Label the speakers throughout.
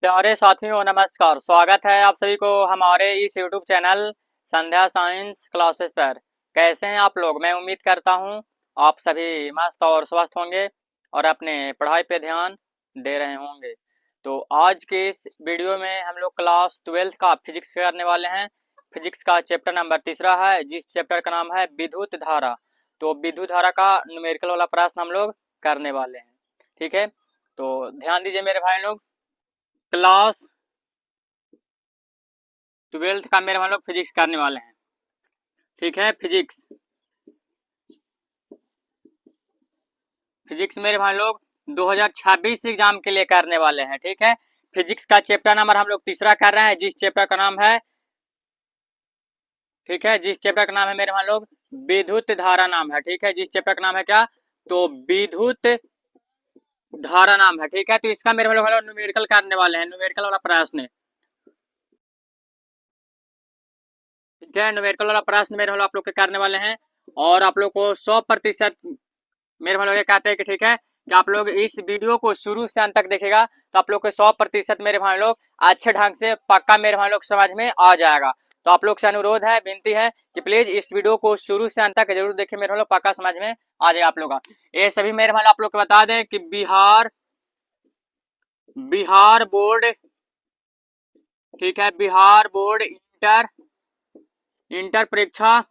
Speaker 1: प्यारे साथियों नमस्कार। स्वागत है आप सभी को हमारे इस यूट्यूब चैनल संध्या साइंस क्लासेस पर। कैसे हैं आप लोग? मैं उम्मीद करता हूं आप सभी मस्त और स्वस्थ होंगे और अपने पढ़ाई पे ध्यान दे रहे होंगे। तो आज के इस वीडियो में हम लोग क्लास 12 का फिजिक्स करने वाले हैं। फिजिक्स का चैप्टर नंबर 3 है, जिस चैप्टर का नाम है विद्युत धारा। तो विद्युत धारा का न्यूमेरिकल वाला प्रश्न हम लोग करने वाले हैं। ठीक है, तो ध्यान दीजिए मेरे भाई लोग। क्लास 12 का मेरे हम लोग फिजिक्स करने वाले हैं। ठीक है, फिजिक्स फिजिक्स मेरे भाई लोग 2026 एग्जाम के लिए करने वाले हैं। ठीक है, फिजिक्स का चैप्टर नंबर हम लोग 3 कर रहे हैं, जिस चैप्टर का नाम है, ठीक है, जिस चैप्टर का नाम है मेरे भाई लोग विद्युत धारा नाम है। ठीक है, जिस चैप्टर का नाम है क्या? तो विद्युत धारा नाम है। ठीक है, तो इसका मेरे भाई लोग न्यूमेरिकल करने वाले हैं, न्यूमेरिकल वाला प्रश्न। ठीक है, न्यूमेरिकल वाला प्रश्न मेरे भाई लोग आप लोग के करने वाले हैं और आप लोग को 100% मेरे भाई लोग ये कहते हैं कि ठीक है कि आप लोग इस वीडियो को शुरू से अंत तक देखेगा तो आप लोग को 100% मेरे भाई लोग अच्छे ढंग से पक्का मेरे भाई लोग समझ में आ जाएगा। तो आप लोग से अनुरोध है, विनती है कि प्लीज इस वीडियो को शुरू से अंत तक जरूर देखें, मेरे भाई लोग पक्का समझ में आ जाएगा आप लोग का। ये सभी मेरे भाई आप लोग को बता दें कि बिहार बिहार बोर्ड, ठीक है, बिहार बोर्ड इंटर इंटर परीक्षा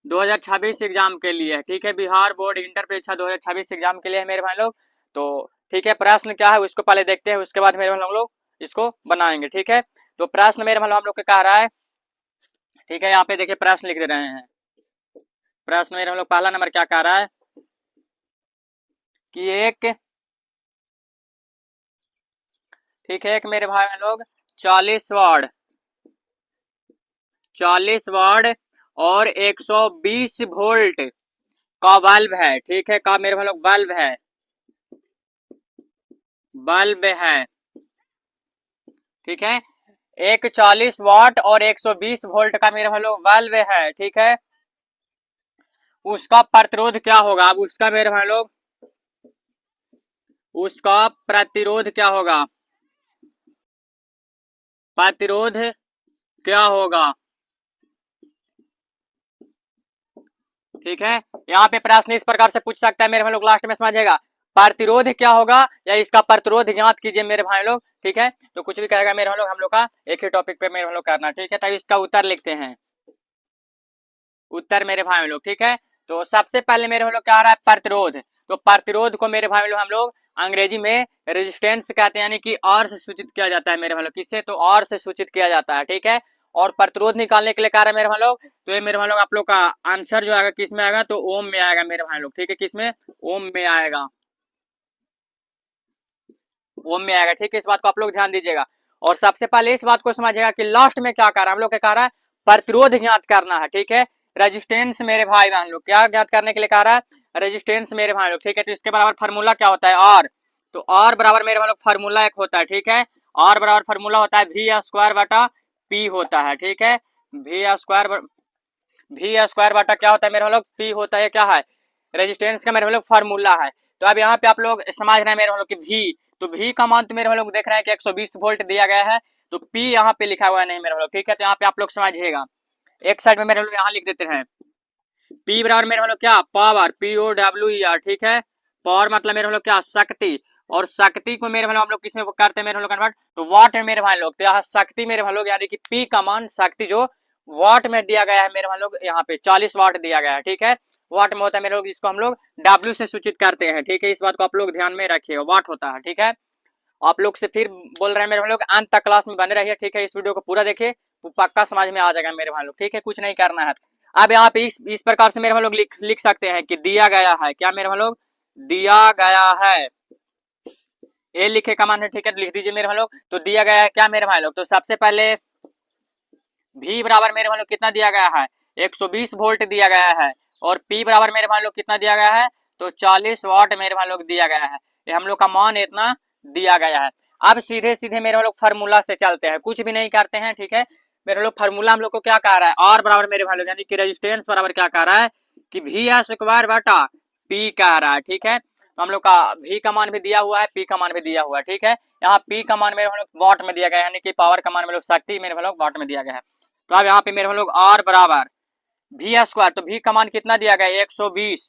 Speaker 1: 2026 एग्जाम के लिए है। ठीक है, बिहार बोर्ड इंटर परीक्षा 2026 एग्जाम के लिए है मेरे भाई लोग। तो ठीक है, प्रश्न क्या है उसको पहले देखते हैं, उसके बाद मेरे भाई लोग इसको बनाएंगे। ठीक है, तो प्रश्न मेरे भाई हम लोग कह रहा है, ठीक है, यहाँ पे देखिए प्रश्न लिख दे रहे हैं। प्रश्न मेरे हम लोग पहला नंबर क्या कह रहा है कि एक, ठीक है, एक मेरे भाई लोग 40 वाट और 120 वोल्ट का बल्ब है। ठीक है, का मेरे भाई लोग बल्ब है। ठीक है, एक 40 वाट और 120 वोल्ट का मेरे भाई लोग बल्ब है। ठीक है, उसका प्रतिरोध क्या होगा? अब उसका मेरे भाई लोग उसका प्रतिरोध क्या होगा? प्रतिरोध क्या होगा? ठीक है, यहाँ पे प्रश्न इस प्रकार से पूछ सकता है मेरे भाई लोग, लास्ट में समझेगा प्रतिरोध क्या होगा या इसका प्रतिरोध ज्ञात कीजिए मेरे भाई लोग। ठीक है, तो कुछ भी कहेगा मेरे भाई लोग, हम लोग का एक ही टॉपिक पे मेरे भाई लोग करना। ठीक है, तब इसका उत्तर लिखते हैं, उत्तर मेरे भाई लोग। ठीक है, तो सबसे पहले मेरे भाई लोग क्या आ रहा है? प्रतिरोध। तो प्रतिरोध को मेरे भाई लोग हम लोग अंग्रेजी में रेजिस्टेंस कहते हैं, यानी कि आर से सूचित किया जाता है मेरे भाई लोग। किससे? तो आर से सूचित किया जाता है। ठीक है, और प्रतिरोध निकालने के लिए कह रहे हैं मेरे भाई लोग, तो ये मेरे भाई लोग आप लोग का आंसर जो आएगा किस में आएगा? तो ओम में आएगा मेरे भाई लोग। ठीक है, किस में? ओम में आएगा, ओम में आएगा। ठीक है, इस बात को आप लोग ध्यान दीजिएगा और सबसे पहले इस बात को समझिएगा कि लास्ट में क्या कर रहा है हम लोग, क्या कह रहा है? प्रतिरोध ज्ञात करना है। ठीक है, रेजिस्टेंस मेरे भाई बहन लोग क्या ज्ञात करने के लिए कह रहा है? रेजिस्टेंस मेरे भाई लोग। ठीक है, तो इसके बराबर फार्मूला क्या होता है? आर। तो आर बराबर मेरे भाई लोग फार्मूला एक होता है। ठीक है, आर बराबर फार्मूला होता है वी स्क्वायर बटा पी होता है। ठीक है, वी स्क्वायर बटा क्या होता है मेरे भाई लोग? पी होता है। क्या है? रेजिस्टेंस का मेरे भाई लोग फार्मूला है। तो अब यहाँ पे आप लोग समझ रहे हैं मेरे भाई लोग कि वी, तो वी का मान तो मेरे भाई लोग देख रहे हैं कि 120 वोल्ट दिया गया है, तो पी यहाँ पे लिखा हुआ है नहीं मेरे भाई लोग। ठीक है, तो यहाँ पे आप लोग समझिएगा, एक साइड में मेरे लोग यहाँ लिख देते हैं पी बराबर मेरे लोग क्या? Power, POWER। ठीक है, पावर मतलब मेरे लोग क्या? शक्ति। और शक्ति को मेरे भाई हम लोग किसमें करते हैं मेरे लोग कन्वर्ट? तो वाट में मेरे भाई लोग। तो यहाँ शक्ति मेरे भाई लोग, यानी कि पी का मान शक्ति जो वाट में दिया गया है मेरे भाई लोग, यहाँ पे 40 वाट दिया गया है। ठीक है, वाट में होता है मेरे लोग, इसको हम लोग W से सूचित करते हैं। ठीक है, इस बात को आप लोग ध्यान में रखिएगा, वाट होता है। ठीक है, आप लोग से फिर बोल रहे हैं मेरे भाई लोग, अंत तक क्लास में बने रहिए। ठीक है, इस वीडियो को पूरा देखिए, पक्का समझ में आ जाएगा मेरे भाई लोग। ठीक है, कुछ नहीं करना है। अब यहाँ पे इस प्रकार से मेरे भाई लोग लिख सकते हैं कि दिया गया है। क्या मेरे भाई लोग? दिया गया है, ये लिखे का मान है। ठीक है, लिख दीजिए मेरे भाई लोग। तो दिया गया है क्या मेरे भाई लोग? तो सबसे पहले V बराबर मेरे भाई लोग कितना दिया गया है? 120 वोल्ट दिया गया है। और P बराबर मेरे भाई लोग कितना दिया गया है? तो 40 वाट मेरे भाई लोग दिया गया है। ये हम लोग का मान इतना दिया गया है। अब सीधे सीधे मेरे भाई लोग फार्मूला से चलते हैं, कुछ भी नहीं करते हैं। ठीक है, मेरे लोग फार्मूला हम लोग को क्या कह रहा है? आर बराबर मेरे भाई लोग, यानी कि रेजिस्टेंस बराबर क्या कह रहा है? कि वी स्क्वायर बटा पी कह रहा है। ठीक है, तो तो हम लोग का V का मान भी दिया हुआ है, P का मान भी दिया हुआ है, ठीक है। यहाँ P का मान मेरे हम लोग वाट में दिया गया है, यानी कि पावर का मान मेरे लोग शक्ति मेरे हम लोग वाट में दिया गया है। तो अब यहाँ पे मेरे हम लोग R बराबर V स्क्वायर, तो V का मान कितना दिया गया है 120,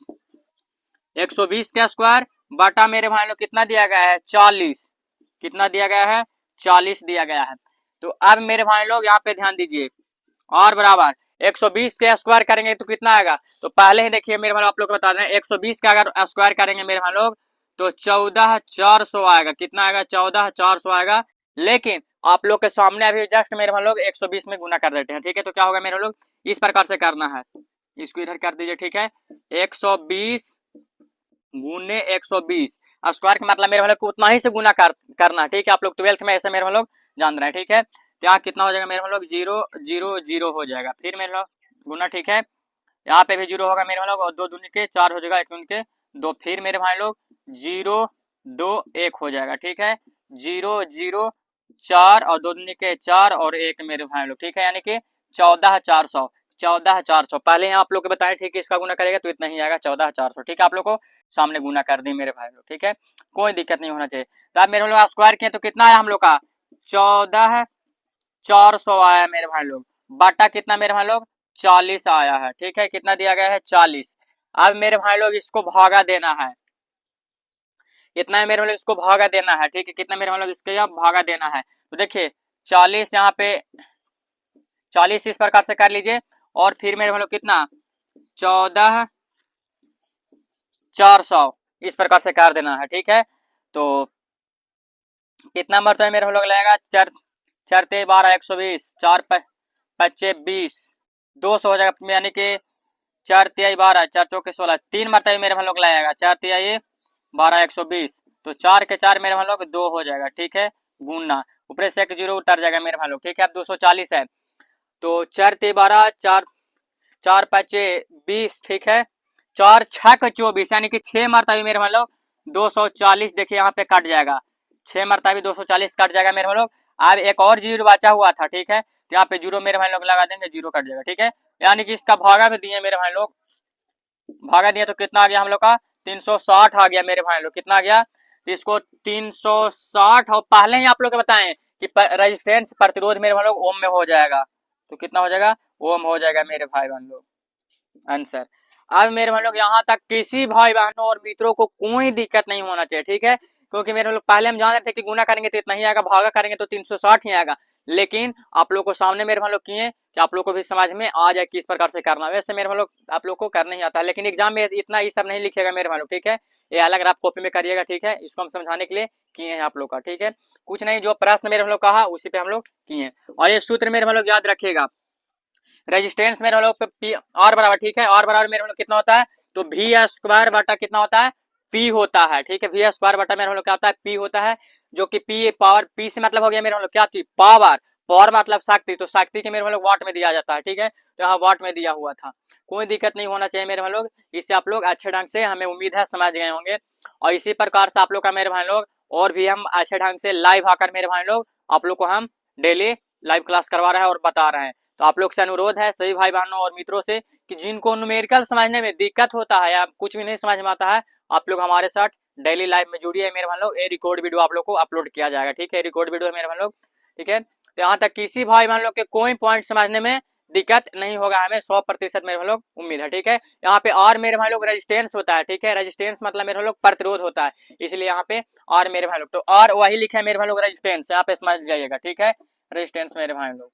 Speaker 1: 120 का स्क्वायर बटा मेरे भाई लोग कितना दिया गया है 40, कितना दिया गया है 40 दिया गया है। तो अब मेरे भाई लोग यहाँ पे ध्यान दीजिए, और बराबर 120 के स्क्वायर करेंगे तो कितना आएगा, तो पहले ही देखिए मेरे भाई आप लोग को बता दें 120 का अगर स्क्वायर करेंगे मेरे भाई लोग तो 14,400 आएगा, कितना आएगा 14,400 आएगा। लेकिन आप लोग के सामने अभी जस्ट मेरे भाई लोग 120 में गुना कर देते हैं, ठीक है। तो क्या होगा मेरे लोग इस प्रकार से करना है, इसको इधर कर दीजिए, ठीक है। 120 गुने 120 स्क्वायर का मतलब मेरे वाले को उतना ही से गुना करना, ठीक है। आप लोग 12th में ऐसे मेरे वालों जान रहे हैं, ठीक है। तो यहाँ कितना हो जाएगा मेरे वालों 0 0 0 हो जाएगा, फिर मेरे लोग गुना, ठीक है। यहाँ पे भी 0 होगा मेरे वालों, और 2 दूनी के 4 हो जाएगा, 1 दूनी के 2, फिर मेरे भाई लोग 0 2 1 हो जाएगा, ठीक है। 0 0 4 और 2 दूनी के 4 और 1 मेरे भाई लोग, ठीक है। यानी कि 14,400, 14,400 पहले यहाँ आप लोग को बताएं, ठीक है। इसका गुना करेगा तो इतना ही आएगा 14,400, ठीक है। आप लोग को सामने गुना कर दी मेरे भाई लोग, ठीक है। कोई दिक्कत नहीं होना चाहिए। तो अब मेरे लोग स्क्वायर किए तो कितना आया हम लोग का 14,400 आया मेरे भाई लोग, बटा कितना मेरे भाई लोग 40 आया है, ठीक है। कितना दिया गया है 40। अब मेरे भाई लोग इसको भागा देना है, इतना है मेरे भाई लोग इसको भागा देना है, ठीक है। कितना मेरे भाई लोग इसके यहाँ भागा देना है, तो देखिए 40 यहाँ पे 40 इस प्रकार से कर लीजिए, और फिर मेरे भाई लोग कितना 14,400 इस प्रकार से कर देना है, ठीक है। तो कितना मरतबा मेरे हम लोग लगेगा 4 4 ते 12 120, 4 पच्चे 20, 200 हो जाएगा, यानी कि 4 तिहाई 12, 4 चौके 16, 3 मरतबा मेरे हम लोग लगेगा 4 तिहाई 12 120, तो 4 के 4 मेरे हम लोग 2 हो जाएगा, ठीक है। गुना ऊपर से एक 0 उतर जाएगा मेरे हम लोग, ठीक है। अब 240 है, तो 4 ते 12, 4 4 पच्चे 20, ठीक है। 4 6 24, यानी कि 6 मरतबा मेरे हम लोग 240, देखिए यहाँ पे कट जाएगा, 6 मरतबा 240 कट जाएगा मेरे हम लोग। अब एक और 0 बचा हुआ था, ठीक है। तो यहाँ पे 0 मेरे भाई लोग लगा देंगे, 0 कट जाएगा, ठीक है। यानी कि इसका भागा भी दिए मेरे भाई लोग, भागा दिए तो कितना आ गया हम लोग का 360 आ गया मेरे भाई लोग, कितना आ गया, तो इसको 360, और पहले ही आप लोग को बताएं कि रेजिस्टेंस प्रतिरोध मेरे भाई लोग ओम में हो जाएगा, तो कितना हो जाएगा ओम हो जाएगा मेरे भाई बहन लोग, आंसर। अब मेरे भाई लोग यहाँ तक किसी भाई बहनों और मित्रों को कोई दिक्कत नहीं होना चाहिए, ठीक है। क्योंकि मेरे लोग पहले हम जान रहे थे कि गुना करेंगे तो इतना ही आएगा, भागा करेंगे तो 360 ही आएगा। लेकिन आप लोग को सामने मेरे भाई लोग किए कि आप लोग को भी समझ में आ जाए किस प्रकार से करना। वैसे मेरे भाई लोग आप लोग को करना ही आता है, लेकिन एग्जाम में इतना ये सब नहीं लिखेगा मेरे भाई लोग, ठीक है। ये अलग आप कॉपी में करिएगा, ठीक है। इसको हम समझाने के लिए किए हैं आप लोग का, ठीक है। कुछ नहीं, जो प्रश्न मेरे भाई लोग कहा उसी पे हम लोग किए। और ये सूत्र मेरे भाई लोग याद रखिएगा, रेजिस्टेंस मेरे लोग पे पी आर बराबर, ठीक है। आर बराबर मेरे लोग कितना होता है, तो वी स्क्वायर बटा कितना होता है पी होता है, ठीक है। वी स्क्वायर बटा मेरे लोग क्या होता है पी होता है, जो कि पी पावर, पी से मतलब हो गया मेरे लोग क्या थी पावर, पावर मतलब शक्ति, तो शक्ति के मेरे लोग वाट में दिया जाता है, ठीक है। तो यहाँ वाट में दिया हुआ था, कोई दिक्कत नहीं होना चाहिए मेरे लोग। इससे आप लोग अच्छे ढंग से, हमें उम्मीद है समझ गए होंगे। और इसी प्रकार से आप लोग का मेरे भाई लोग और भी हम अच्छे ढंग से लाइव आकर मेरे भाई लोग आप लोग को हम डेली लाइव क्लास करवा रहे हैं और बता रहे हैं। तो आप लोग से अनुरोध है सभी भाई बहनों और मित्रों से कि जिनको न्यूमेरिकल समझने में दिक्कत होता है या कुछ भी नहीं समझ में आता है, आप लोग हमारे साथ डेली लाइव में जुड़िए मेरे भाई लोग। ये रिकॉर्ड वीडियो आप लोग को अपलोड किया जाएगा, ठीक है। रिकॉर्ड वीडियो है मेरे भाई लोग, ठीक है। तो यहाँ तक किसी भाई बहन लोग के कोई पॉइंट समझने में दिक्कत नहीं होगा, हमें 100% मेरे भाई लोग उम्मीद है, ठीक है। यहाँ पे और मेरे भाई लोग रेजिस्टेंस होता है, ठीक है। रेजिस्टेंस मतलब मेरे भाई लोग प्रतिरोध होता है, इसलिए यहाँ पे और मेरे भाई लोग, तो और वही लिखे है मेरे भाई लोग रेजिस्टेंस, यहाँ पे समझ जाइएगा, ठीक है। रेजिस्टेंस मेरे भाई लोग,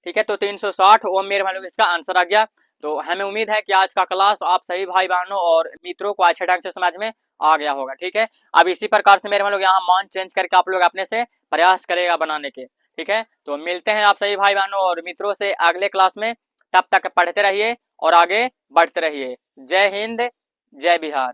Speaker 1: ठीक है। तो 360 ओम मेरे भाई लोग इसका आंसर आ गया। तो हमें उम्मीद है कि आज का क्लास आप सभी भाई बहनों और मित्रों को अच्छे ढंग से समझ में आ गया होगा, ठीक है। अब इसी प्रकार से मेरे भाई लोग यहाँ मान चेंज करके आप लोग अपने से प्रयास करेगा बनाने के, ठीक है। तो मिलते हैं आप सभी भाई बहनों और मित्रों से अगले क्लास में, तब तक पढ़ते रहिए और आगे बढ़ते रहिए। जय हिंद, जय बिहार।